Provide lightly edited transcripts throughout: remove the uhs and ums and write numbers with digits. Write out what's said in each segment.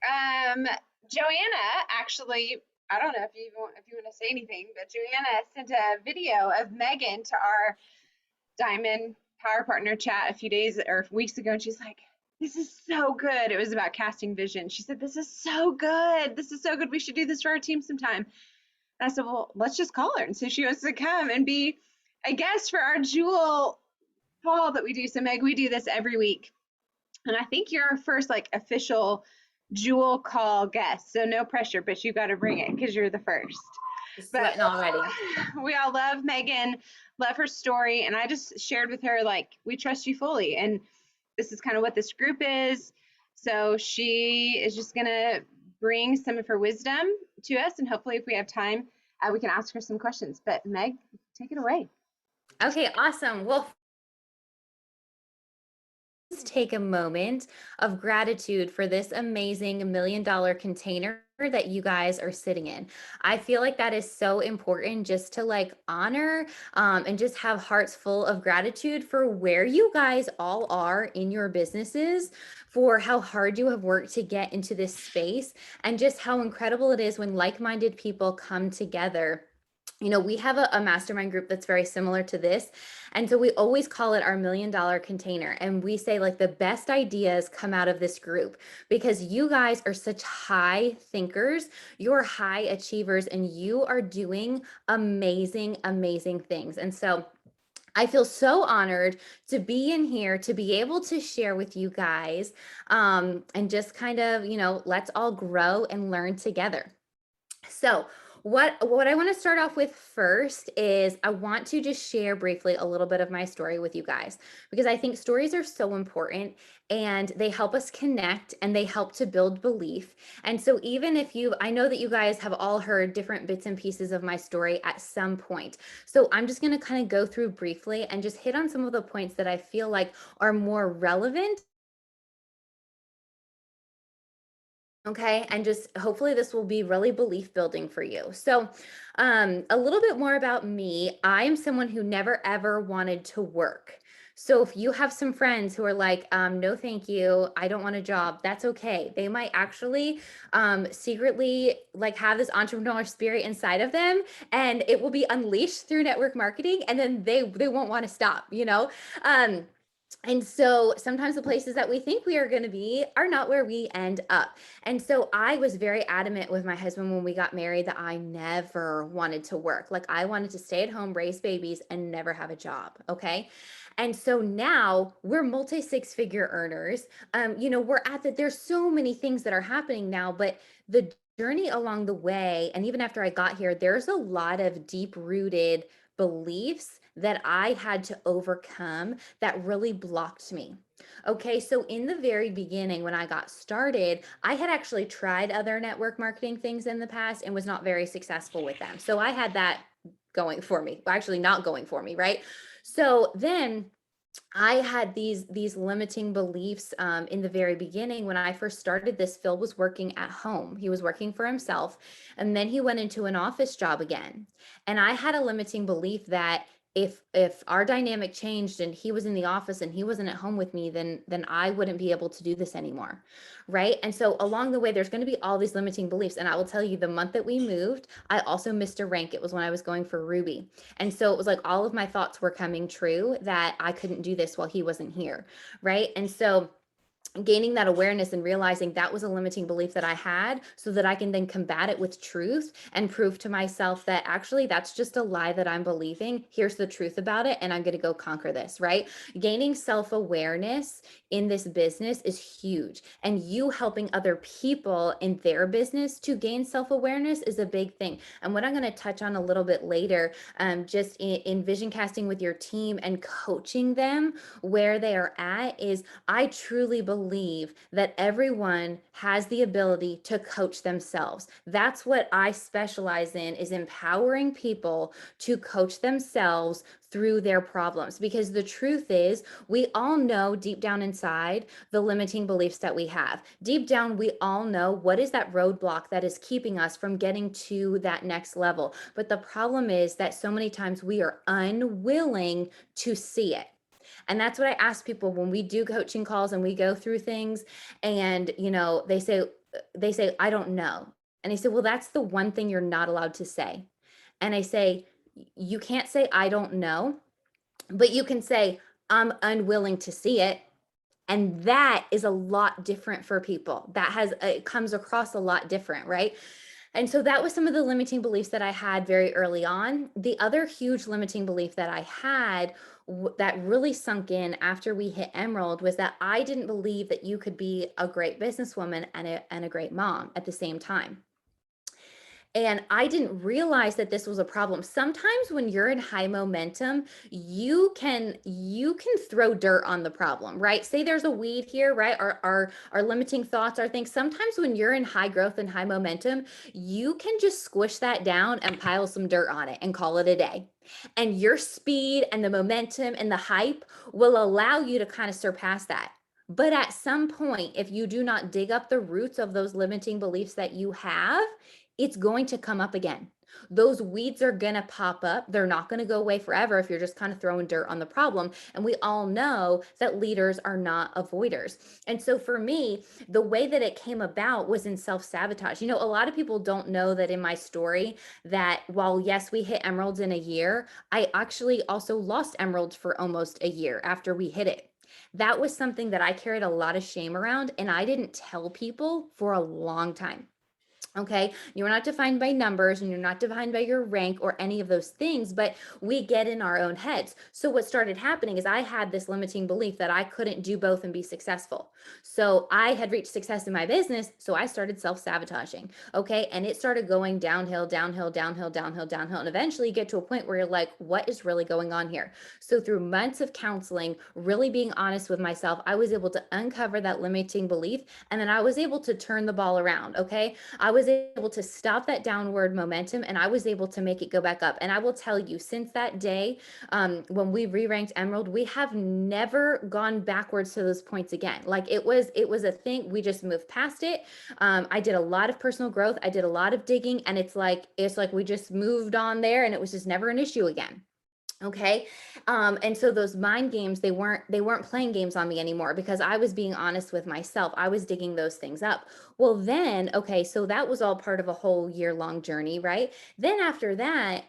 Um, Joanna actually, I don't know if you want to say anything, but Joanna sent a video of Megan to our Diamond Power Partner chat a few days or weeks ago, and she's like, "This is so good." It was about casting vision. She said, "This is so good. This is so good. We should do this for our team sometime." And I said, "Well, let's just call her and see if she wants to come and be a guest for our Jewel call that we do." So Meg, we do this every week. And I think you're our first like official Jewel call guest. So no pressure, but you got to bring it because you're the first. Just But sweating already. we all love Megan, love her story. And I just shared with her, like, we trust you fully. And this is kind of what this group is. So she is just going to bring some of her wisdom to us. And hopefully, if we have time, we can ask her some questions. But Meg, take it away. Okay, awesome. Well, let's take a moment of gratitude for this amazing $1 million container that you guys are sitting in. I feel like that is so important just to like honor and just have hearts full of gratitude for where you guys all are in your businesses, for how hard you have worked to get into this space, and just how incredible it is when like-minded people come together. We have a mastermind group that's very similar to this. And so we always call it our $1 million container. And we say, like, the best ideas come out of this group because you guys are such high thinkers, you're high achievers, and you are doing amazing, amazing things. And so I feel so honored to be in here to be able to share with you guys and just kind of, let's all grow and learn together. So, what I want to start off with first is I want to just share briefly a little bit of my story with you guys because I think stories are so important and they help us connect and they help to build belief. And so even if I know that you guys have all heard different bits and pieces of my story at some point. So I'm just going to kind of go through briefly and just hit on some of the points that I feel like are more relevant. Okay. And just hopefully this will be really belief building for you. So, a little bit more about me. I am someone who never ever wanted to work. So if you have some friends who are like, no, thank you, I don't want a job, that's okay. They might actually secretly like have this entrepreneurial spirit inside of them, and it will be unleashed through network marketing, and then they won't want to stop. And so sometimes the places that we think we are going to be are not where we end up. And so I was very adamant with my husband when we got married that I never wanted to work. Like I wanted to stay at home, raise babies, and never have a job. Okay. And so now we're multi six-figure earners. We're at that. There's so many things that are happening now, but the journey along the way, and even after I got here, there's a lot of deep rooted beliefs that I had to overcome that really blocked me. Okay, so in the very beginning, when I got started, I had actually tried other network marketing things in the past and was not very successful with them. So I had that going for me, actually not going for me, right? So then I had these limiting beliefs in the very beginning. When I first started this, Phil was working at home. He was working for himself, and then he went into an office job again. And I had a limiting belief that if our dynamic changed and he was in the office and he wasn't at home with me, then I wouldn't be able to do this anymore, right? And so along the way, there's going to be all these limiting beliefs. And I will tell you, the month that we moved, I also missed a rank. It was when I was going for Ruby. And so it was like all of my thoughts were coming true that I couldn't do this while he wasn't here. Right. And so gaining that awareness and realizing that was a limiting belief that I had so that I can then combat it with truth and prove to myself that actually that's just a lie that I'm believing. Here's the truth about it. And I'm going to go conquer this, right? Gaining self-awareness in this business is huge. And you helping other people in their business to gain self-awareness is a big thing. And what I'm going to touch on a little bit later, just in vision casting with your team and coaching them where they are at, is I truly believe that everyone has the ability to coach themselves. That's what I specialize in, is empowering people to coach themselves through their problems, because the truth is we all know deep down inside the limiting beliefs that we have. Deep down we all know what is that roadblock that is keeping us from getting to that next level. But the problem is that so many times we are unwilling to see it. And that's what I ask people when we do coaching calls and we go through things. And, they say, they say, I don't know. And I say, well, that's the one thing you're not allowed to say. And I say, you can't say, I don't know, but you can say, I'm unwilling to see it. And that is a lot different for people. That has, it comes across a lot different, right? And so that was some of the limiting beliefs that I had very early on. The other huge limiting belief that I had that really sunk in after we hit Emerald was that I didn't believe that you could be a great businesswoman and a great mom at the same time. And I didn't realize that this was a problem. Sometimes when you're in high momentum, you can throw dirt on the problem, right? Say there's a weed here, right? Our limiting thoughts are things. Sometimes when you're in high growth and high momentum, you can just squish that down and pile some dirt on it and call it a day. And your speed and the momentum and the hype will allow you to kind of surpass that. But at some point, if you do not dig up the roots of those limiting beliefs that you have, it's going to come up again. Those weeds are going to pop up. They're not going to go away forever if you're just kind of throwing dirt on the problem. And we all know that leaders are not avoiders. And so for me, the way that it came about was in self-sabotage. A lot of people don't know that in my story that while yes, we hit emeralds in a year, I actually also lost emeralds for almost a year after we hit it. That was something that I carried a lot of shame around, and I didn't tell people for a long time. Okay. You're not defined by numbers and you're not defined by your rank or any of those things, but we get in our own heads. So what started happening is I had this limiting belief that I couldn't do both and be successful. So I had reached success in my business. So I started self-sabotaging. Okay. And it started going downhill, downhill, downhill, downhill, downhill. And eventually you get to a point where you're like, what is really going on here? So through months of counseling, really being honest with myself, I was able to uncover that limiting belief. And then I was able to turn the ball around. Okay. I was able to stop that downward momentum and I was able to make it go back up. And I will tell you, since that day, when we re-ranked Emerald, we have never gone backwards to those points again. Like it was a thing. We just moved past it. I did a lot of personal growth. I did a lot of digging, and it's like we just moved on there, and it was just never an issue again. Okay. And so those mind games, they weren't playing games on me anymore because I was being honest with myself. I was digging those things up. Well, then, okay, so that was all part of a whole year-long journey, right? Then after that,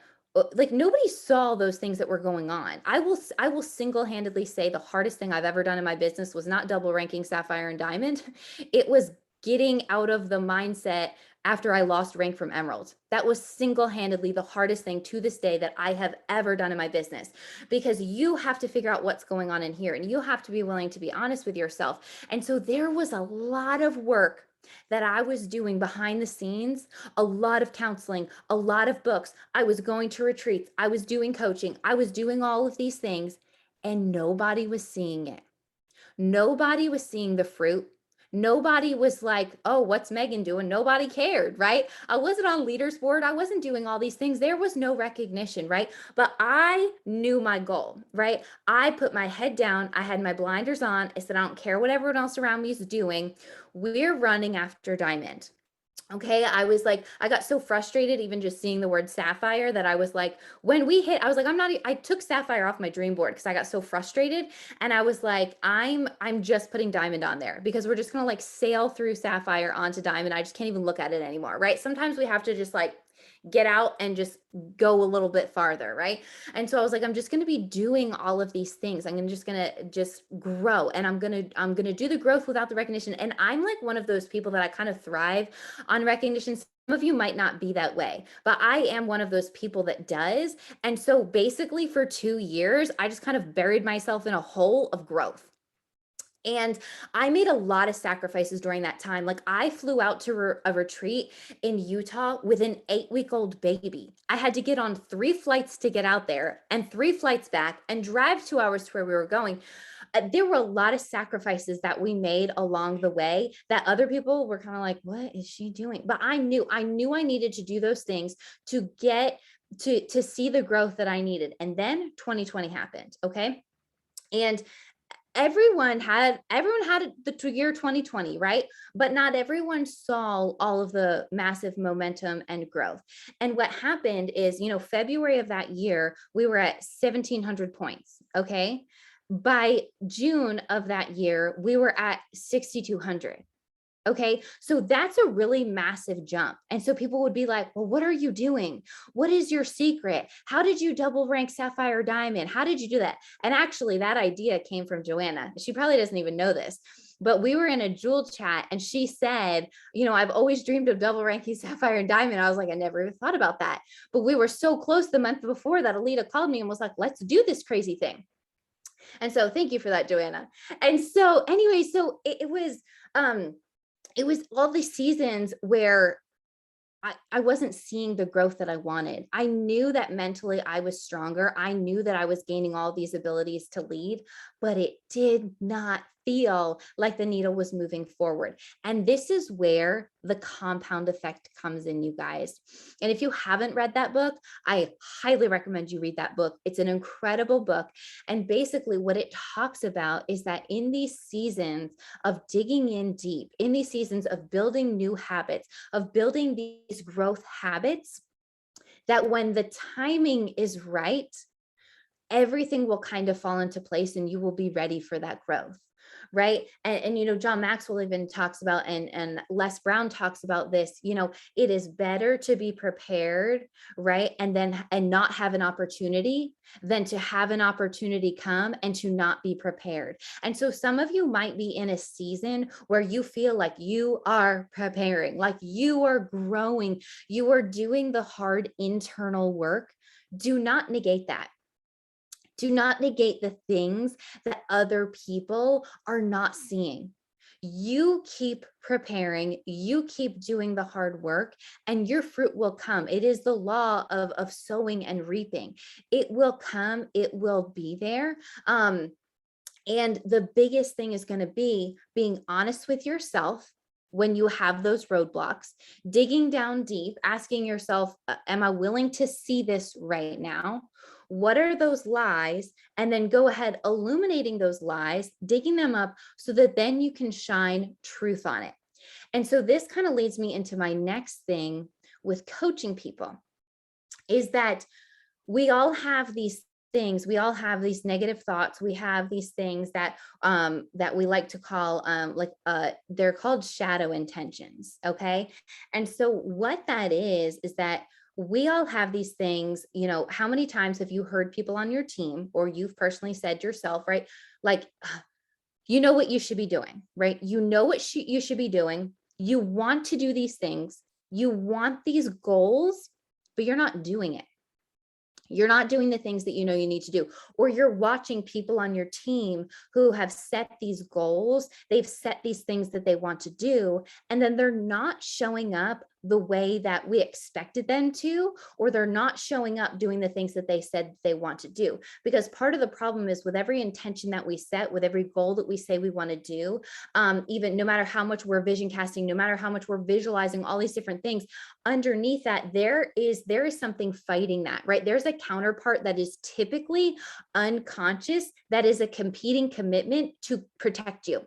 like nobody saw those things that were going on. I will single-handedly say the hardest thing I've ever done in my business was not double ranking Sapphire and Diamond. It was getting out of the mindset after I lost rank from Emerald. That was single-handedly the hardest thing to this day that I have ever done in my business, because you have to figure out what's going on in here and you have to be willing to be honest with yourself. And so there was a lot of work that I was doing behind the scenes, a lot of counseling, a lot of books. I was going to retreats, I was doing coaching, I was doing all of these things, and nobody was seeing it. Nobody was seeing the fruit. Nobody was like, oh, what's Megan doing? Nobody cared, right? I wasn't on leaders board. I wasn't doing all these things. There was no recognition, right? But I knew my goal, right? I put my head down. I had my blinders on. I said, I don't care what everyone else around me is doing. We're running after Diamond. Okay, I was like, I got so frustrated even just seeing the word sapphire that I was like, when we hit, I was like, I took sapphire off my dream board because I got so frustrated. And I was like, I'm just putting diamond on there because we're just gonna like sail through sapphire onto diamond. I just can't even look at it anymore, right? Sometimes we have to just like get out and just go a little bit farther, right? And so I was like, I'm just going to be doing all of these things. Just going to just grow, and I'm going to do the growth without the recognition. And I'm like one of those people that I kind of thrive on recognition. Some of you might not be that way, but I am one of those people that does. And so basically for 2 years, I just kind of buried myself in a hole of growth. And I made a lot of sacrifices during that time. Like I flew out to a retreat in Utah with an 8-week-old baby. I had to get on 3 flights to get out there and 3 flights back and drive 2 hours to where we were going. There were a lot of sacrifices that we made along the way that other people were kind of like, what is she doing? But I knew I needed to do those things to get to see the growth that I needed. And then 2020 happened. Okay. And everyone had the year 2020, right? But not everyone saw all of the massive momentum and growth. And what happened is, February of that year, we were at 1,700 points. Okay. By June of that year, we were at 6,200. Okay. So that's a really massive jump. And so people would be like, well, what are you doing? What is your secret? How did you double rank Sapphire Diamond? How did you do that? And actually, that idea came from Joanna. She probably doesn't even know this, but we were in a Jewel chat and she said, I've always dreamed of double ranking Sapphire and Diamond. I was like, I never even thought about that. But we were so close the month before that Alita called me and was like, let's do this crazy thing. And so thank you for that, Joanna. And so anyway, so it was all these seasons where I wasn't seeing the growth that I wanted. I knew that mentally I was stronger. I knew that I was gaining all these abilities to lead, but it did not feel like the needle was moving forward. And this is where the compound effect comes in, you guys. And if you haven't read that book, I highly recommend you read that book. It's an incredible book. And basically, what it talks about is that in these seasons of digging in deep, in these seasons of building new habits, of building these growth habits, that when the timing is right, everything will kind of fall into place and you will be ready for that growth. Right. And John Maxwell even talks about, and Les Brown talks about this, it is better to be prepared, right? And not have an opportunity than to have an opportunity come and to not be prepared. And so some of you might be in a season where you feel like you are preparing, like you are growing, you are doing the hard internal work. Do not negate that. Do not negate the things that other people are not seeing. You keep preparing, you keep doing the hard work, and your fruit will come. It is the law of sowing and reaping. It will come, it will be there. And the biggest thing is going to be being honest with yourself when you have those roadblocks, digging down deep, asking yourself, am I willing to see this right now? What are those lies? And then go ahead, illuminating those lies, digging them up so that then you can shine truth on it. And so this kind of leads me into my next thing with coaching people, is that we all have these things, we all have these negative thoughts, we have these things that we like to call they're called shadow intentions. Okay. And so what that is that we all have these things. How many times have you heard people on your team, or you've personally said yourself, right? Like, you know what you should be doing, right? You know what you should be doing. You want to do these things, you want these goals, but you're not doing it. You're not doing the things that you know you need to do, or you're watching people on your team who have set these goals, they've set these things that they want to do, and then they're not showing up the way that we expected them to, or they're not showing up doing the things that they said they want to do. Because part of the problem is with every intention that we set, with every goal that we say we want to do, even no matter how much we're vision casting, no matter how much we're visualizing all these different things, underneath that, there is something fighting that, right? There's a counterpart that is typically unconscious, that is a competing commitment to protect you,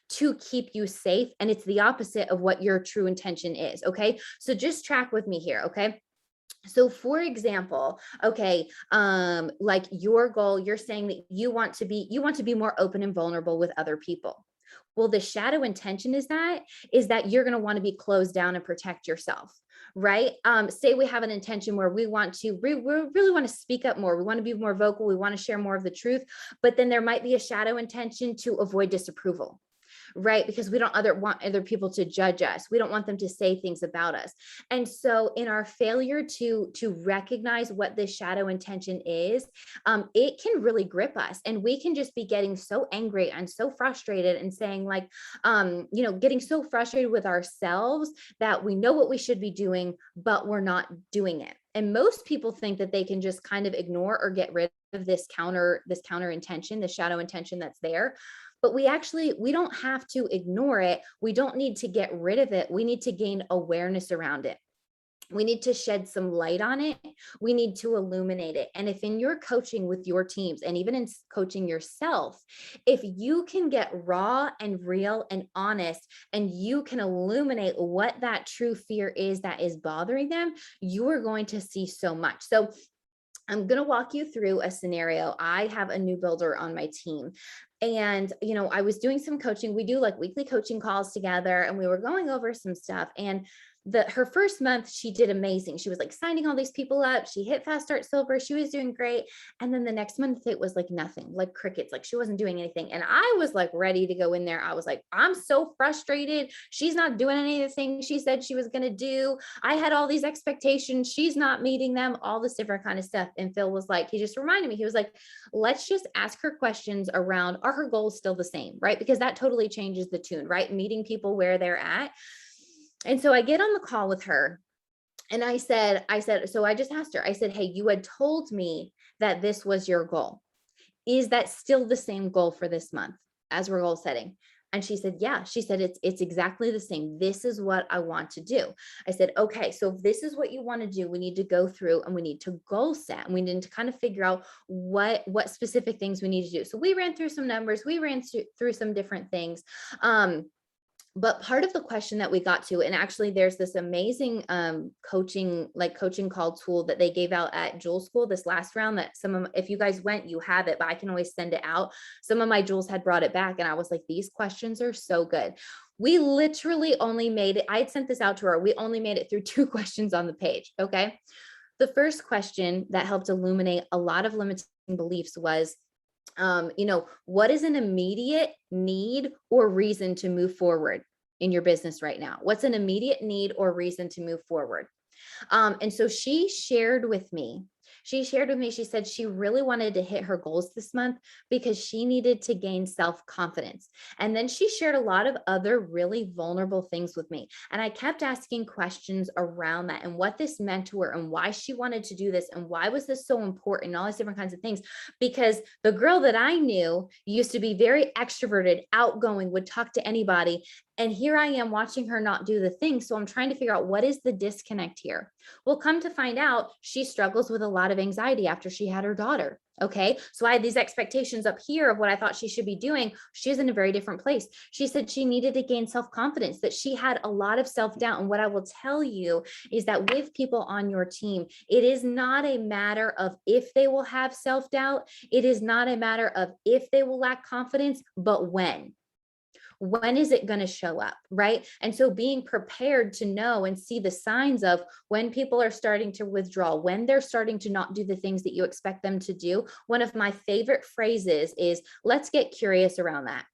to keep you safe. And it's the opposite of what your true intention is. Okay. So just track with me here. Okay. So for example, okay, like your goal, you're saying that you want to be more open and vulnerable with other people. Well, the shadow intention is that you're going to want to be closed down and protect yourself, right? Say we have an intention where we really want to speak up more. We want to be more vocal. We want to share more of the truth, but then there might be a shadow intention to avoid disapproval, right? Because we don't want other people to judge us. We don't want them to say things about us. And so in our failure to recognize what this shadow intention is, it can really grip us. And we can just be getting so angry and so frustrated and saying like, getting so frustrated with ourselves that we know what we should be doing, but we're not doing it. And most people think that they can just kind of ignore or get rid of this counter intention, the shadow intention that's there. But we don't have to ignore it. We don't need to get rid of it. We need to gain awareness around it. We need to shed some light on it. We need to illuminate it. And if in your coaching with your teams, and even in coaching yourself, if you can get raw and real and honest, and you can illuminate what that true fear is that is bothering them, you are going to see so much. So I'm going to walk you through a scenario. I have a new builder on my team. And, I was doing some coaching. We do like weekly coaching calls together, and we were going over some stuff. And her first month, she did amazing. She was like signing all these people up. She hit Fast Start Silver. She was doing great. And then the next month, it was like nothing, like crickets. Like she wasn't doing anything. And I was like ready to go in there. I was like, I'm so frustrated. She's not doing any of the things she said she was going to do. I had all these expectations. She's not meeting them, all this different kind of stuff. And Phil was like, he just reminded me, he was like, let's just ask her questions around, are her goals still the same? Right? Because that totally changes the tune, right? Meeting people where they're at. And so I get on the call with her, and so I just asked her, I said, hey, you had told me that this was your goal. Is that still the same goal for this month as we're goal setting? And she said, yeah. She said, it's exactly the same. This is what I want to do. I said, okay, so if this is what you want to do, we need to go through and we need to goal set, and we need to kind of figure out what specific things we need to do. So we ran through some numbers, we ran through some different things. But part of the question that we got to, and actually there's this amazing coaching call tool that they gave out at Jewel School this last round, that if you guys went, you have it, but I can always send it out. Some of my Jewels had brought it back, and I was like, these questions are so good. We literally only made it, I had sent this out to her, we only made it through 2 questions on the page. Okay. The first question that helped illuminate a lot of limiting beliefs was, what is an immediate need or reason to move forward in your business right now? What's an immediate need or reason to move forward? And so she said she really wanted to hit her goals this month because she needed to gain self-confidence. And then she shared a lot of other really vulnerable things with me. And I kept asking questions around that and what this meant to her and why she wanted to do this and why was this so important and all these different kinds of things. Because the girl that I knew used to be very extroverted, outgoing, would talk to anybody. And here I am watching her not do the thing. So I'm trying to figure out, what is the disconnect here? Well, come to find out, she struggles with a lot of anxiety after she had her daughter. Okay. So I had these expectations up here of what I thought she should be doing. She's in a very different place. She said she needed to gain self-confidence, that she had a lot of self-doubt. And what I will tell you is that with people on your team, it is not a matter of if they will have self-doubt. It is not a matter of if they will lack confidence, but when is it going to show up, right? And so being prepared to know and see the signs of when people are starting to withdraw, when they're starting to not do the things that you expect them to do. One of my favorite phrases is, let's get curious around that.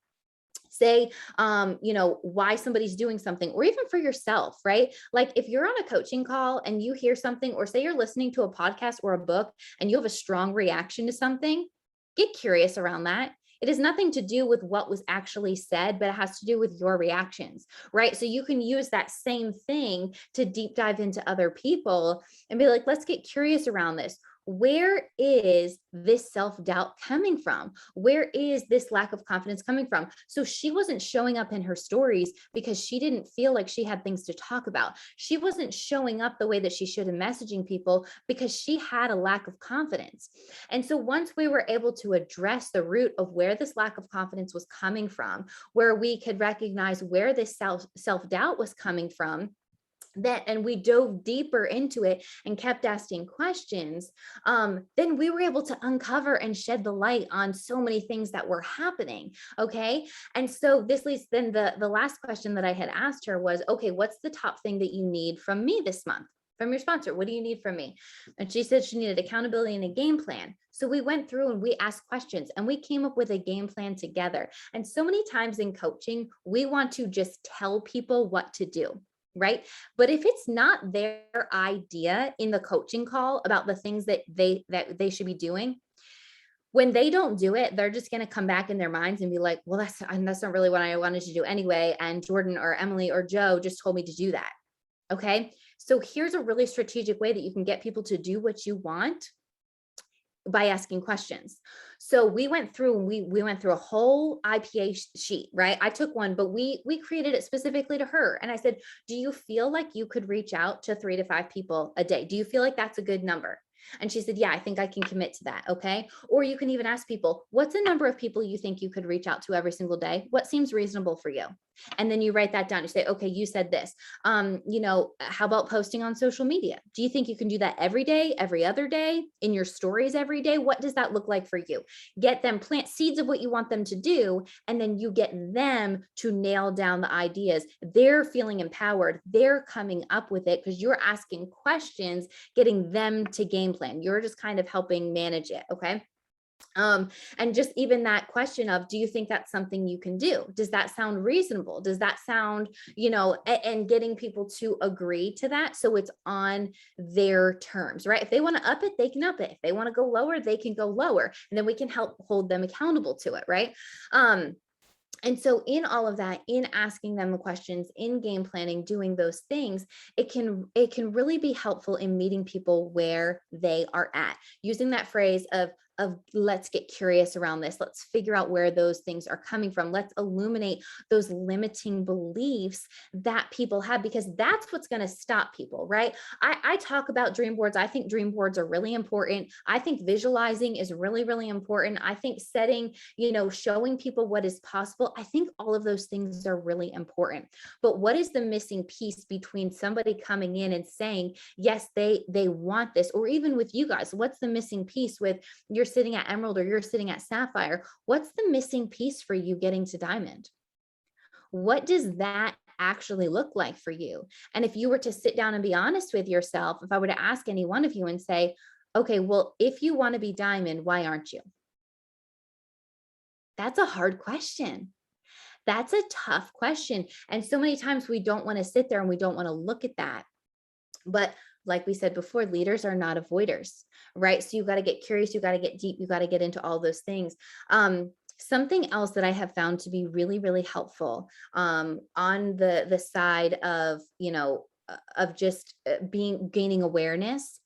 Say, why somebody's doing something, or even for yourself, right? Like if you're on a coaching call and you hear something, or say you're listening to a podcast or a book and you have a strong reaction to something, get curious around that. It has nothing to do with what was actually said, but it has to do with your reactions, right? So you can use that same thing to deep dive into other people and be like, let's get curious around this. Where is this self-doubt coming from? Where is this lack of confidence coming from? So she wasn't showing up in her stories because she didn't feel like she had things to talk about. She wasn't showing up the way that she should in messaging people because she had a lack of confidence. And so once we were able to address the root of where this lack of confidence was coming from, where we could recognize where this self-doubt was coming from, and we dove deeper into it and kept asking questions, then we were able to uncover and shed the light on so many things that were happening. Okay. And so this leads, then the last question that I had asked her was, okay, what's the top thing that you need from me this month? From your sponsor, what do you need from me? And she said she needed accountability and a game plan. So we went through and we asked questions and we came up with a game plan together. And so many times in coaching, we want to just tell people what to do, right? But if it's not their idea in the coaching call about the things that they should be doing, when they don't do it, they're just going to come back in their minds and be like, well, that's not really what I wanted to do anyway. And Jordan or Emily or Joe just told me to do that. Okay. So here's a really strategic way that you can get people to do what you want by asking questions. So we went through and we went through a whole IPA sheet, right? I took one, but we created it specifically to her. And I said, do you feel like you could reach out to 3 to 5 people a day? Do you feel like that's a good number? And she said, yeah, I think I can commit to that. Okay. Or you can even ask people, what's a number of people you think you could reach out to every single day? What seems reasonable for you? And then you write that down. You say, okay, you said this. How about posting on social media? Do you think you can do that every day, every other day, in your stories every day? What does that look like for you? Get them, plant seeds of what you want them to do, and then you get them to nail down the ideas. They're feeling empowered. They're coming up with it because you're asking questions, getting them to game plan. You're just kind of helping manage it. Okay. And just even that question of, do you think that's something you can do? Does that sound reasonable? Does that sound, and getting people to agree to that. So it's on their terms, right? If they want to up it, they can up it. If they want to go lower, they can go lower. And then we can help hold them accountable to it, right? And so in all of that, in asking them the questions, in game planning, doing those things, it can really be helpful in meeting people where they are at. Using that phrase of let's get curious around this. Let's figure out where those things are coming from. Let's illuminate those limiting beliefs that people have, because that's what's going to stop people, right? I talk about dream boards. I think dream boards are really important. I think visualizing is really, really important. I think setting, showing people what is possible. I think all of those things are really important. But what is the missing piece between somebody coming in and saying, yes, they want this, or even with you guys, what's the missing piece with you're sitting at Emerald or you're sitting at Sapphire? What's the missing piece for you getting to Diamond? What does that actually look like for you? And if you were to sit down and be honest with yourself, if I were to ask any one of you and say, okay, well, if you want to be Diamond, why aren't you? That's a hard question. That's a tough question. And so many times we don't want to sit there and we don't want to look at that. But like we said before, leaders are not avoiders, right? So you got to get curious, you got to get deep, you got to get into all those things. Something else that I have found to be really, really helpful on the side of, of just gaining awareness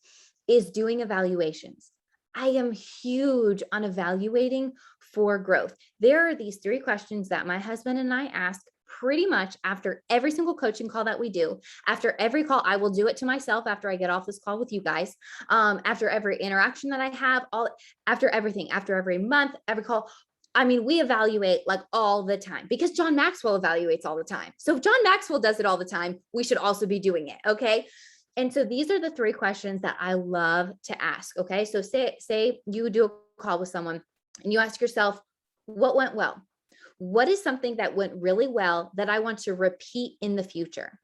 is doing evaluations. I am huge on evaluating for growth. There are these 3 questions that my husband and I ask pretty much after every single coaching call that we do. After every call, I will do it to myself after I get off this call with you guys. After every interaction that I have, after everything, after every month, every call. I mean, we evaluate like all the time because John Maxwell evaluates all the time. So if John Maxwell does it all the time, we should also be doing it. Okay. And so these are the 3 questions that I love to ask. Okay. So say you do a call with someone and you ask yourself, what went well? What is something that went really well that I want to repeat in the future?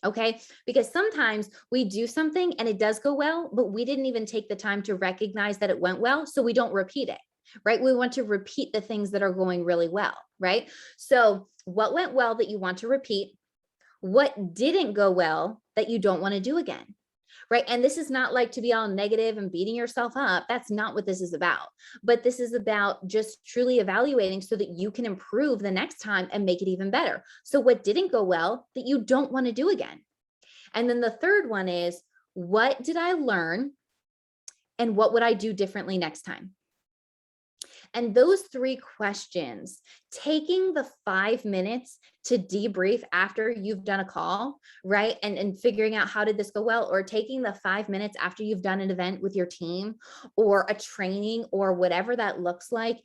Okay. Because sometimes we do something and it does go well, but we didn't even take the time to recognize that it went well. So we don't repeat it, right? We want to repeat the things that are going really well, right? So what went well that you want to repeat? What didn't go well that you don't want to do again? Right. And this is not like to be all negative and beating yourself up. That's not what this is about. But this is about just truly evaluating so that you can improve the next time and make it even better. So what didn't go well that you don't want to do again? And then the third one is, what did I learn and what would I do differently next time? And those 3 questions, taking the 5 minutes to debrief after you've done a call, right? And figuring out how did this go well, or taking the 5 minutes after you've done an event with your team or a training or whatever that looks like,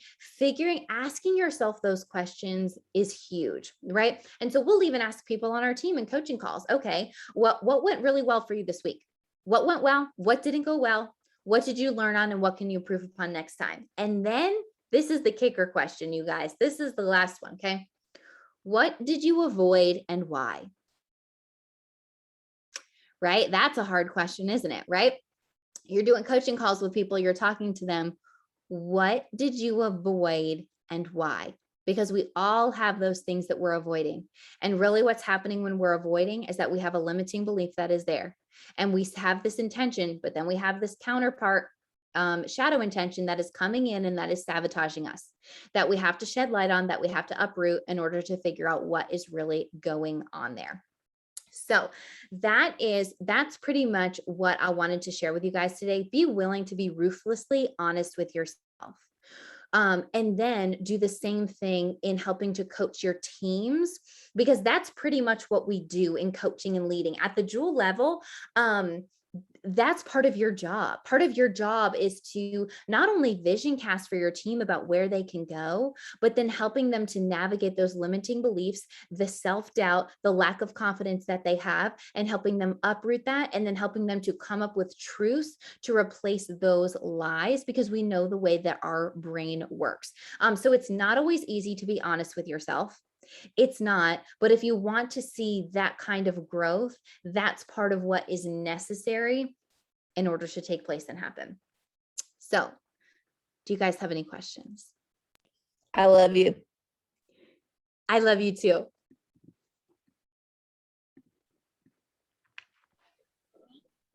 asking yourself those questions is huge, right? And so we'll even ask people on our team and coaching calls, okay, what went really well for you this week? What went well? What didn't go well? What did you learn on and what can you improve upon next time? And then this is the kicker question, you guys. This is the last one, okay? What did you avoid and why? Right? That's a hard question, isn't it? Right? You're doing coaching calls with people, you're talking to them. What did you avoid and why? Because we all have those things that we're avoiding. And really what's happening when we're avoiding is that we have a limiting belief that is there. And we have this intention, but then we have this counterpart shadow intention that is coming in and that is sabotaging us, that we have to shed light on, that we have to uproot in order to figure out what is really going on there. So that's pretty much what I wanted to share with you guys today. Be willing to be ruthlessly honest with yourself. And then do the same thing in helping to coach your teams, because that's pretty much what we do in coaching and leading at the Jewel level. that's part of your job. Part of your job is to not only vision cast for your team about where they can go, but then helping them to navigate those limiting beliefs, the self-doubt, the lack of confidence that they have, and helping them uproot that, and then helping them to come up with truths to replace those lies, because we know the way that our brain works. So it's not always easy to be honest with yourself. It's not, but if you want to see that kind of growth, that's part of what is necessary in order to take place and happen. So, do you guys have any questions? I love you. I love you too.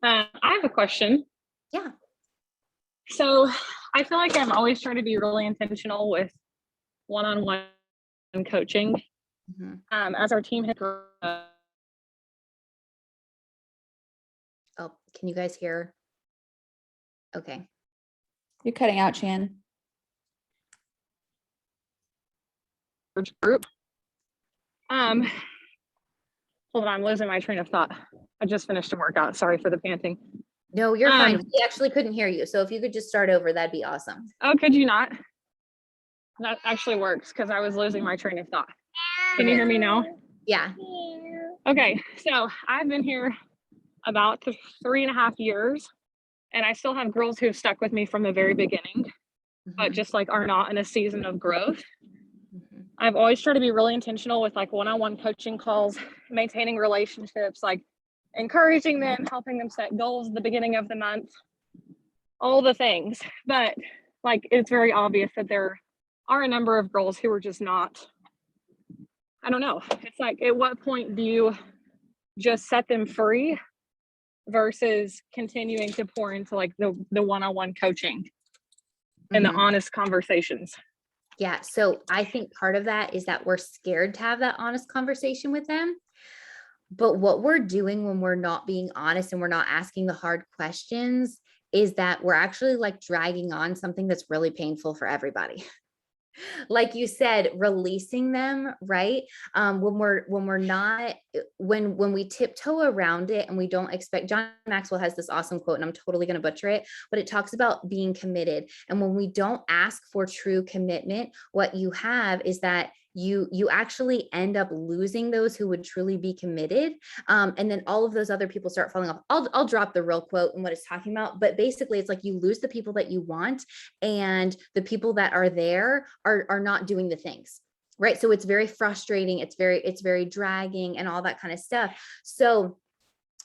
I have a question. Yeah. So I feel like I'm always trying to be really intentional with one-on-one coaching. As our team has grown. Oh, can you guys hear? Okay. You're cutting out, Chan. Group. Hold on, I'm losing my train of thought. I just finished a workout. Sorry for the panting. No, you're fine. We actually couldn't hear you. So if you could just start over, that'd be awesome. Oh, could you not? That actually works because I was losing my train of thought. Can you hear me now? Yeah. Okay, so I've been here about 3.5 years, and I still have girls who have stuck with me from the very beginning, but just like are not in a season of growth. I've always tried to be really intentional with like one-on-one coaching calls, maintaining relationships, like encouraging them, helping them set goals at the beginning of the month, all the things. But like, it's very obvious that there are a number of girls who are just not, I don't know. It's like, at what point do you just set them free versus continuing to pour into like the one-on-one coaching and the honest conversations? Yeah. So I think part of that is that we're scared to have that honest conversation with them. But what we're doing when we're not being honest and we're not asking the hard questions is that we're actually like dragging on something that's really painful for everybody. Like you said, releasing them, right? When we tiptoe around it and we don't expect, John Maxwell has this awesome quote, and I'm totally going to butcher it, but it talks about being committed. And when we don't ask for true commitment, what you have is that you actually end up losing those who would truly be committed. And then all of those other people start falling off. I'll drop the real quote and what it's talking about, but basically it's like you lose the people that you want, and the people that are there are not doing the things. Right. So it's very frustrating. It's very dragging and all that kind of stuff. So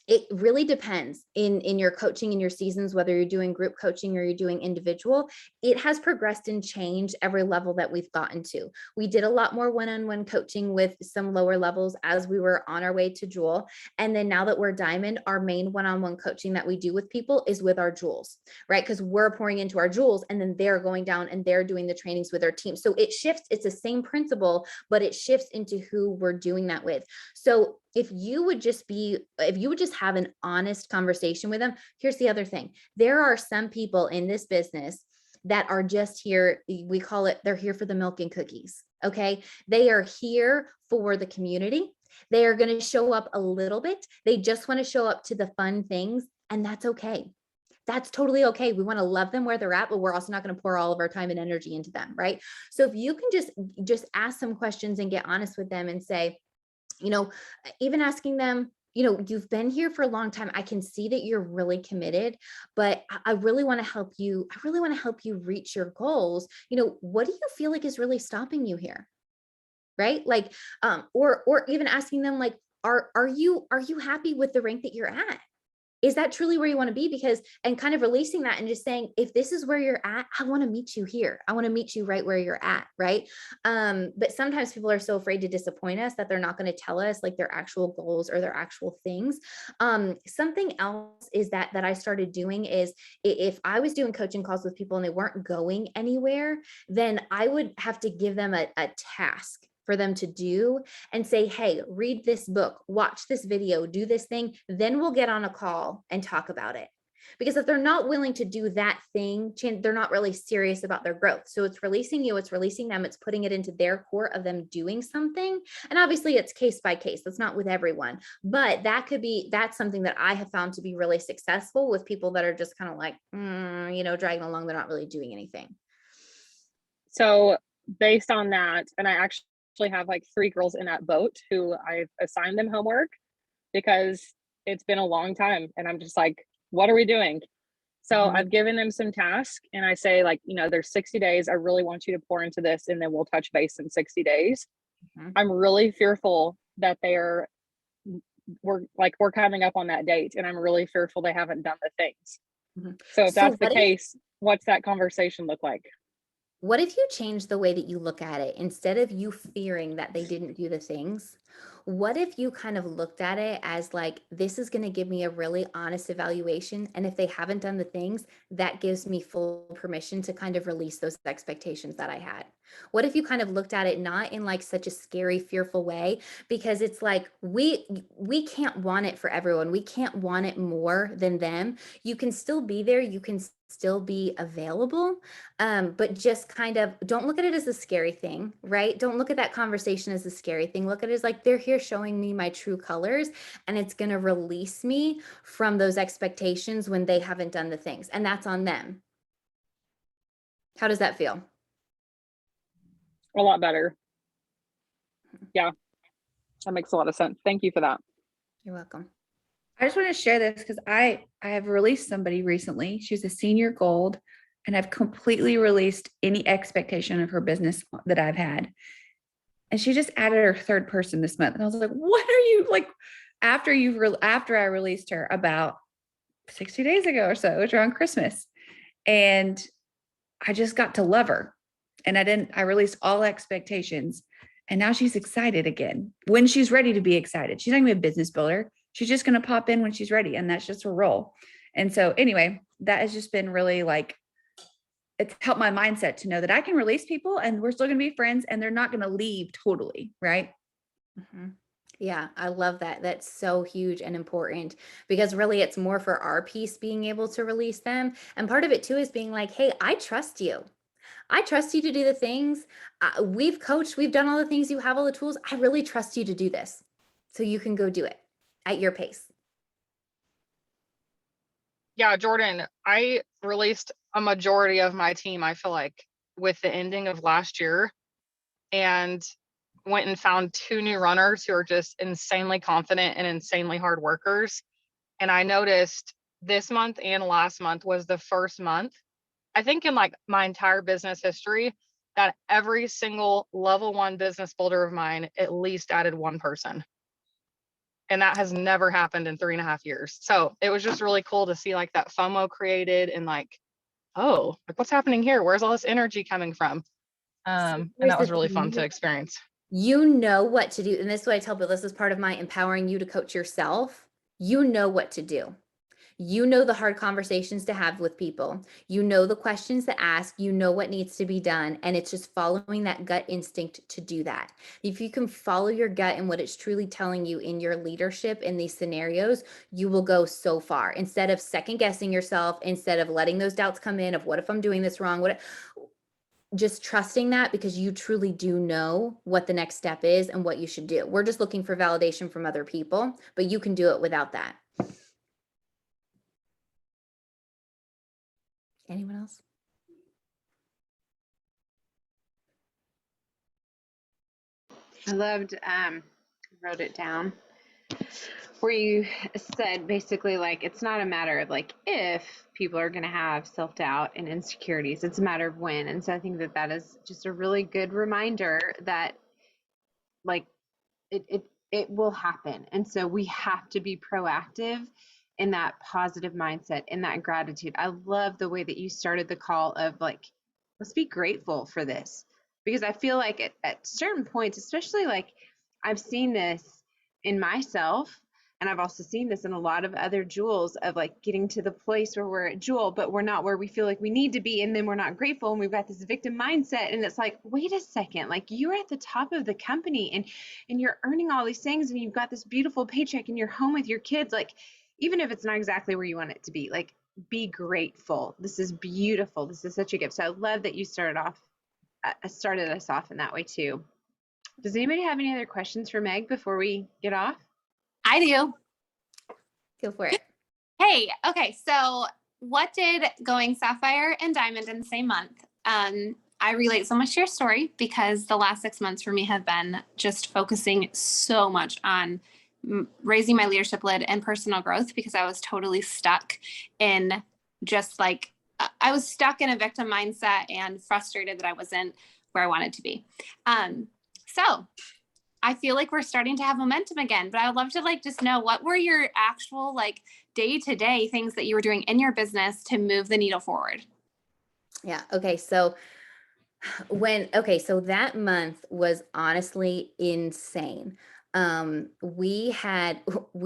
it really depends in your coaching, in your seasons, whether you're doing group coaching or you're doing individual. It has progressed and changed every level that we've gotten to. We did a lot more one-on-one coaching with some lower levels as we were on our way to Jewel. And then now that we're Diamond, our main one-on-one coaching that we do with people is with our Jewels, right? Because we're pouring into our Jewels and then they're going down and they're doing the trainings with our team. So it shifts. It's the same principle, but it shifts into who we're doing that with. So if you would just have an honest conversation with them, here's the other thing. There are some people in this business that are just here. We call it, they're here for the milk and cookies. Okay. They are here for the community. They are going to show up a little bit. They just want to show up to the fun things. And that's okay. That's totally okay. We want to love them where they're at, but we're also not going to pour all of our time and energy into them. Right. So if you can just ask some questions and get honest with them and say, even asking them, you've been here for a long time. I can see that you're really committed, but I really want to help you. I really want to help you reach your goals. What do you feel like is really stopping you here? Right? Like, or even asking them like, are you happy with the rank that you're at? Is that truly where you want to be? Because, and kind of releasing that and just saying, if this is where you're at, I want to meet you here. I want to meet you right where you're at. Right. But sometimes people are so afraid to disappoint us that they're not going to tell us like their actual goals or their actual things. Something else is that I started doing is if I was doing coaching calls with people and they weren't going anywhere, then I would have to give them a task for them to do and say, hey, read this book, watch this video, do this thing, then we'll get on a call and talk about it. Because if they're not willing to do that thing, they're not really serious about their growth. So it's releasing you, it's releasing them, it's putting it into their core of them doing something. And obviously it's case by case. That's not with everyone, but that's something that I have found to be really successful with people that are just kind of like, dragging along. They're not really doing anything. So based on that, and I actually have like 3 girls in that boat who I've assigned them homework because it's been a long time and I'm just like, what are we doing? So I've given them some tasks and I say like, there's 60 days. I really want you to pour into this and then we'll touch base in 60 days. I'm really fearful that we're coming up on that date and I'm really fearful they haven't done the things. So if that's the case, what's that conversation look like? What if you change the way that you look at it? Instead of you fearing that they didn't do the things, what if you kind of looked at it as like, this is going to give me a really honest evaluation. And if they haven't done the things, that gives me full permission to kind of release those expectations that I had. What if you kind of looked at it not in like such a scary, fearful way? Because it's like, we can't want it for everyone. We can't want it more than them. You can still be there. You can still be available. But just kind of don't look at it as a scary thing, right? Don't look at that conversation as a scary thing. Look at it as like, they're here showing me my true colors and it's going to release me from those expectations when they haven't done the things, and that's on them. How does that feel? A lot better. Yeah, that makes a lot of sense. Thank you for that. You're welcome. I just want to share this because I have released somebody recently. She was a senior gold, and I've completely released any expectation of her business that I've had. And she just added her 3rd person this month. And I was like, what are you like after I released her about 60 days ago or so, it was around Christmas. And I just got to love her. And I released all expectations. And now she's excited again when she's ready to be excited. She's not gonna be a business builder. She's just going to pop in when she's ready. And that's just her role. And so anyway, that has just been really like, it's helped my mindset to know that I can release people and we're still going to be friends and they're not going to leave totally. Right. Yeah, I love that. That's so huge and important because really it's more for our piece being able to release them. And part of it too is being like, hey, I trust you. I trust you to do the things. We've coached, we've done all the things, you have all the tools. I really trust you to do this. So you can go do it at your pace. Yeah, Jordan, I released a majority of my team, I feel like, with the ending of last year, and went and found 2 new runners who are just insanely confident and insanely hard workers. And I noticed this month and last month was the first month, I think in like my entire business history, that every single level 1 business builder of mine at least added 1 person. And that has never happened in 3.5 years. So it was just really cool to see like that FOMO created and like, oh, like what's happening here? Where's all this energy coming from? And that was really fun to experience. You know what to do. And this is what I tell people, this is part of my empowering you to coach yourself. You know what to do. You know the hard conversations to have with people. You know the questions to ask. You know what needs to be done. And it's just following that gut instinct to do that. If you can follow your gut and what it's truly telling you in your leadership in these scenarios, you will go so far. Instead of second guessing yourself, instead of letting those doubts come in of what if I'm doing this wrong, just trusting that because you truly do know what the next step is and what you should do. We're just looking for validation from other people, but you can do it without that. Anyone else? I loved, wrote it down, where you said basically like, it's not a matter of like if people are going to have self-doubt and insecurities, it's a matter of when. And so I think that that is just a really good reminder that like it will happen. And so we have to be proactive in that positive mindset, in that gratitude. I love the way that you started the call of like, let's be grateful for this. Because I feel like at certain points, especially like I've seen this in myself, and I've also seen this in a lot of other jewels of like getting to the place where we're at jewel, but we're not where we feel like we need to be. And then we're not grateful. And we've got this victim mindset. And it's like, wait a second, like you're at the top of the company and you're earning all these things and you've got this beautiful paycheck and you're home with your kids. Like, even if it's not exactly where you want it to be, like be grateful. This is beautiful. This is such a gift. So I love that you started us off in that way too. Does anybody have any other questions for Meg before we get off? I do. Go for it. Hey, okay. So what did going sapphire and diamond in the same month? I relate so much to your story because the last 6 months for me have been just focusing so much on raising my leadership lid and personal growth because I was totally stuck in just like, I was stuck in a victim mindset and frustrated that I wasn't where I wanted to be. So I feel like we're starting to have momentum again, but I would love to like just know what were your actual like day-to-day things that you were doing in your business to move the needle forward? Yeah. Okay. So so that month was honestly insane. We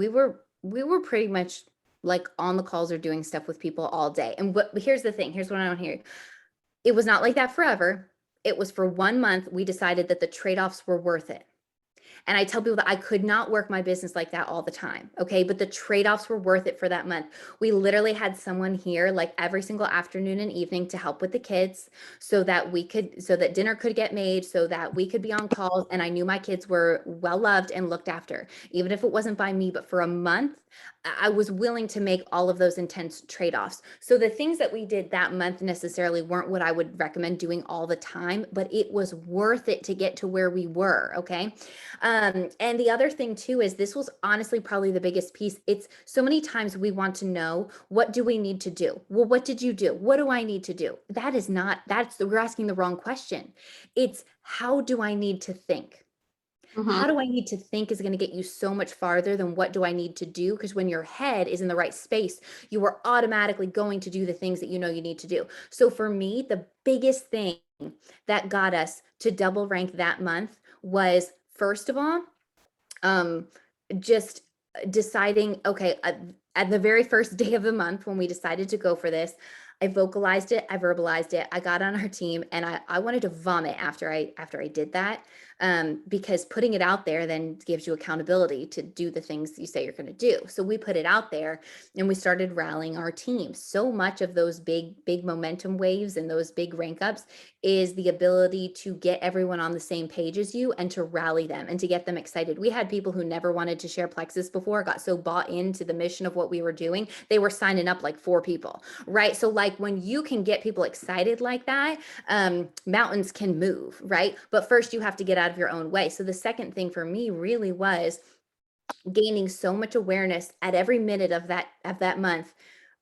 were pretty much like on the calls or doing stuff with people all day. And here's the thing, here's what I don't hear. It was not like that forever. It was for 1 month. We decided that the trade-offs were worth it. And I tell people that I could not work my business like that all the time. Okay. But the trade-offs were worth it for that month. We literally had someone here like every single afternoon and evening to help with the kids so that dinner could get made, so that we could be on calls. And I knew my kids were well loved and looked after, even if it wasn't by me. But for a month, I was willing to make all of those intense trade-offs. So the things that we did that month necessarily weren't what I would recommend doing all the time, but it was worth it to get to where we were. Okay. And the other thing too is this was honestly probably the biggest piece. It's so many times we want to know, what do we need to do? Well, what did you do? What do I need to do? We're asking the wrong question. It's how do I need to think? How do I need to think is going to get you so much farther than what do I need to do? Because when your head is in the right space, you are automatically going to do the things that you know you need to do. So for me, the biggest thing that got us to double rank that month was, first of all, just deciding, okay, at the very first day of the month when we decided to go for this, I vocalized it, I verbalized it, I got on our team, and I wanted to vomit after I did that, because putting it out there then gives you accountability to do the things you say you're going to do. So we put it out there and we started rallying our team. So much of those big momentum waves and those big rank ups is the ability to get everyone on the same page as you and to rally them and to get them excited. We had people who never wanted to share Plexus before, got so bought into the mission of what we were doing, they were signing up like 4 people, right? So like when you can get people excited like that, mountains can move, right? But first you have to get out of your own way. So the second thing for me really was gaining so much awareness at every minute of that month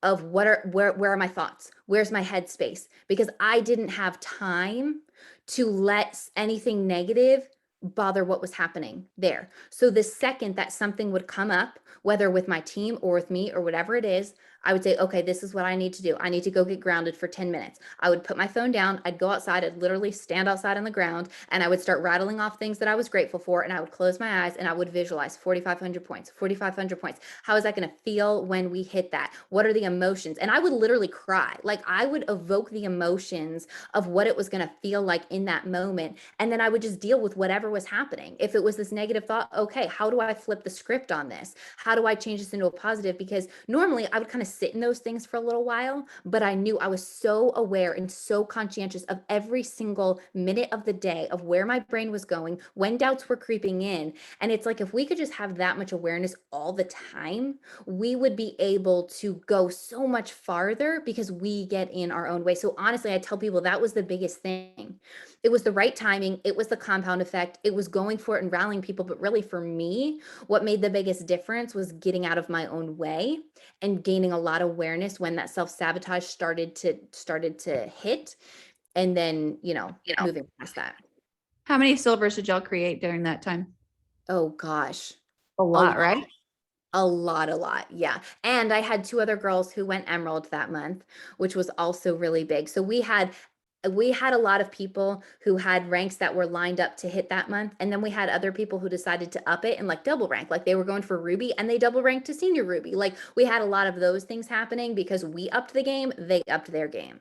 of where are my thoughts? Where's my headspace? Because I didn't have time to let anything negative bother what was happening there. So the second that something would come up, whether with my team or with me or whatever it is, I would say, okay, this is what I need to do. I need to go get grounded for 10 minutes. I would put my phone down. I'd go outside. I'd literally stand outside on the ground and I would start rattling off things that I was grateful for. And I would close my eyes and I would visualize 4,500 points, 4,500 points. How is that going to feel when we hit that? What are the emotions? And I would literally cry. Like I would evoke the emotions of what it was going to feel like in that moment. And then I would just deal with whatever was happening. If it was this negative thought, okay, how do I flip the script on this? How do I change this into a positive? Because normally I would kind of sit in those things for a little while, but I knew I was so aware and so conscientious of every single minute of the day of where my brain was going, when doubts were creeping in. And it's like, if we could just have that much awareness all the time, we would be able to go so much farther because we get in our own way. So honestly, I tell people that was the biggest thing. It was the right timing. It was the compound effect. It was going for it and rallying people. But really for me, what made the biggest difference was getting out of my own way and gaining a lot of awareness when that self-sabotage started to hit, and then, moving past that. How many silvers did y'all create during that time? Oh gosh. A lot, right? A lot. Yeah. And I had 2 other girls who went emerald that month, which was also really big. So we had a lot of people who had ranks that were lined up to hit that month. And then we had other people who decided to up it and like double rank, like they were going for ruby and they double ranked to senior ruby. Like we had a lot of those things happening because we upped the game, they upped their game.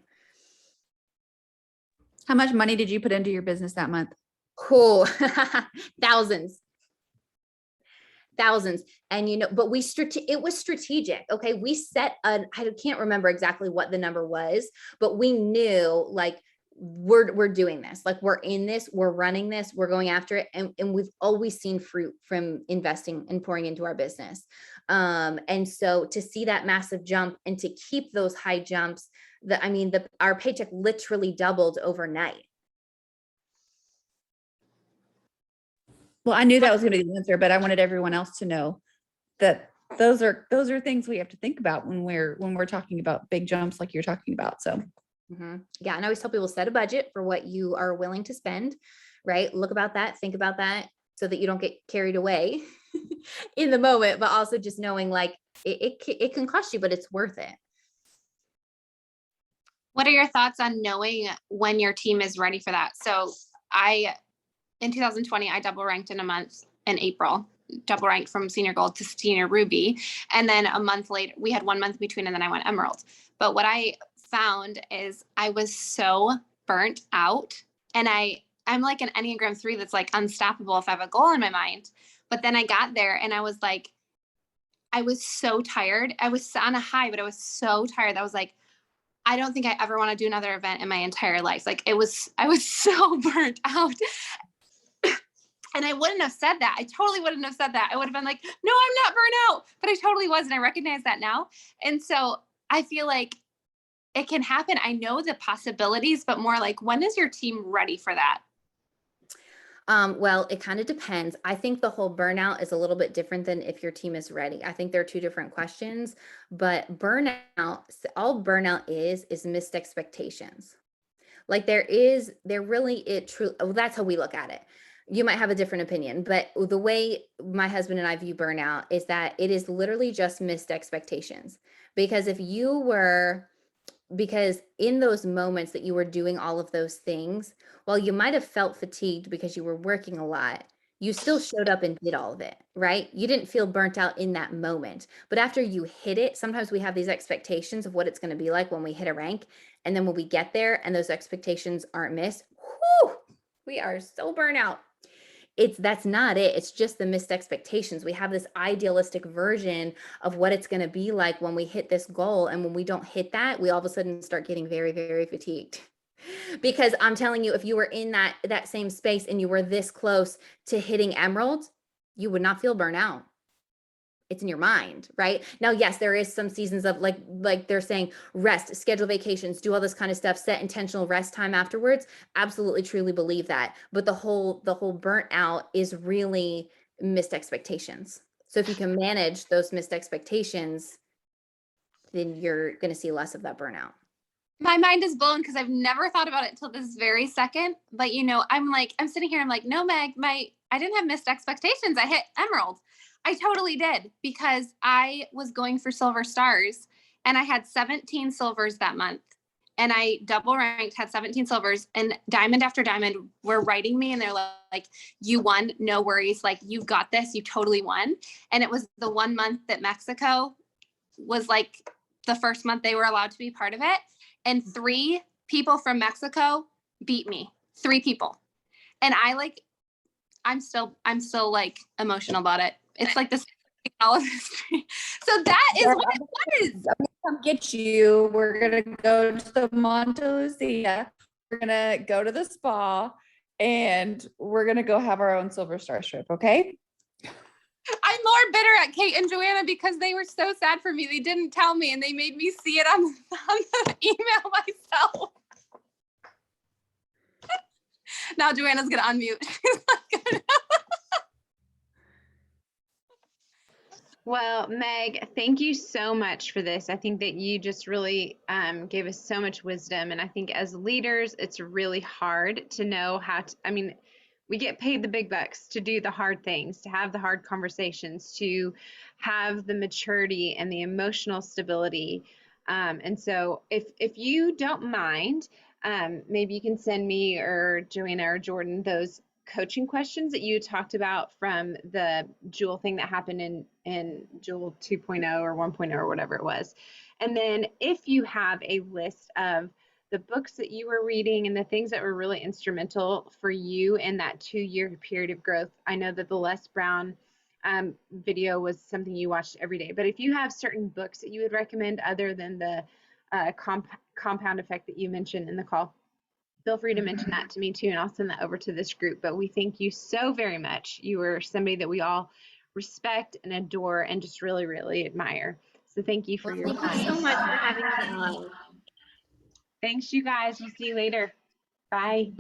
How much money did you put into your business that month? Cool. Thousands. thousands. And, but it was strategic. Okay. We set I can't remember exactly what the number was, but we knew like, we're doing this, like we're in this, we're running this, we're going after it. And we've always seen fruit from investing and pouring into our business. And so to see that massive jump and to keep those high jumps, our paycheck literally doubled overnight. Well, I knew that was going to be the answer, but I wanted everyone else to know that those are things we have to think about when we're talking about big jumps like you're talking about. So yeah, and I always tell people, set a budget for what you are willing to spend, right? Think about that so that you don't get carried away in the moment, but also just knowing like it can cost you, but it's worth it. What are your thoughts on knowing when your team is ready for that? So in 2020, I double ranked in a month in April, double ranked from senior gold to senior ruby. And then a month later, we had 1 month between, and then I went emerald. But what I found is I was so burnt out, and I'm like an Enneagram 3 that's like unstoppable if I have a goal in my mind. But then I got there and I was so tired. I was on a high, but I was so tired. I was like, I don't think I ever want to do another event in my entire life. Like I was so burnt out. And I wouldn't have said that. I totally wouldn't have said that. I would have been like, no, I'm not burnt out, but I totally was. And I recognize that now. And so I feel like it can happen. I know the possibilities, but more like, when is your team ready for that? Well, it kind of depends. I think the whole burnout is a little bit different than if your team is ready. I think they're two different questions, but all burnout is missed expectations. Like that's how we look at it. You might have a different opinion, but the way my husband and I view burnout is that it is literally just missed expectations. Because in those moments that you were doing all of those things, while you might have felt fatigued because you were working a lot, you still showed up and did all of it, right? You didn't feel burnt out in that moment. But after you hit it, sometimes we have these expectations of what it's going to be like when we hit a rank. And then when we get there and those expectations aren't missed, we are so burnt out. That's not it. It's just the missed expectations. We have this idealistic version of what it's going to be like when we hit this goal. And when we don't hit that, we all of a sudden start getting very, very fatigued. Because I'm telling you, if you were in that same space and you were this close to hitting emerald, you would not feel burnout. It's in your mind, right? Now, yes, there is some seasons of like they're saying, rest, schedule vacations, do all this kind of stuff, set intentional rest time afterwards. Absolutely, truly believe that. But the whole burnt out is really missed expectations. So if you can manage those missed expectations, then you're going to see less of that burnout. My mind is blown because I've never thought about it till this very second. But I'm sitting here, I'm like, no, Meg, I didn't have missed expectations. I hit emerald. I totally did, because I was going for silver stars and I had 17 silvers that month, and I double ranked, had 17 silvers, and diamond after diamond were writing me. And they're like, you won, no worries. Like, you got this, you totally won. And it was the 1 month that Mexico was like the first month they were allowed to be part of it. And 3 people from Mexico beat me, 3 people. And I'm still like emotional about it. It's like this all of history. So that is what it was. I'm gonna come get you. We're gonna go to the Monte Lucia. We're gonna go to the spa, and we're gonna go have our own silver star trip. Okay? I'm more bitter at Kate and Joanna because they were so sad for me. They didn't tell me, and they made me see it on the email myself. Now Joanna's gonna unmute. She's not gonna. Well, Meg, thank you so much for this. I think that you just really gave us so much wisdom. And I think as leaders, it's really hard to know how to, we get paid the big bucks to do the hard things, to have the hard conversations, to have the maturity and the emotional stability. And so if you don't mind, maybe you can send me or Joanna or Jordan those coaching questions that you talked about from the Jewel thing that happened in Jewel 2.0 or 1.0 or whatever it was. And then if you have a list of the books that you were reading and the things that were really instrumental for you in that 2-year period of growth. I know that the Les Brown video was something you watched every day. But if you have certain books that you would recommend other than the compound effect that you mentioned in the call, feel free to mention that to me too, and I'll send that over to this group. But we thank you so very much. You are somebody that we all respect and adore and just really, really admire. So thank you for your Thank time. you so much for having me on. Thanks, you guys. We'll see you later. Bye.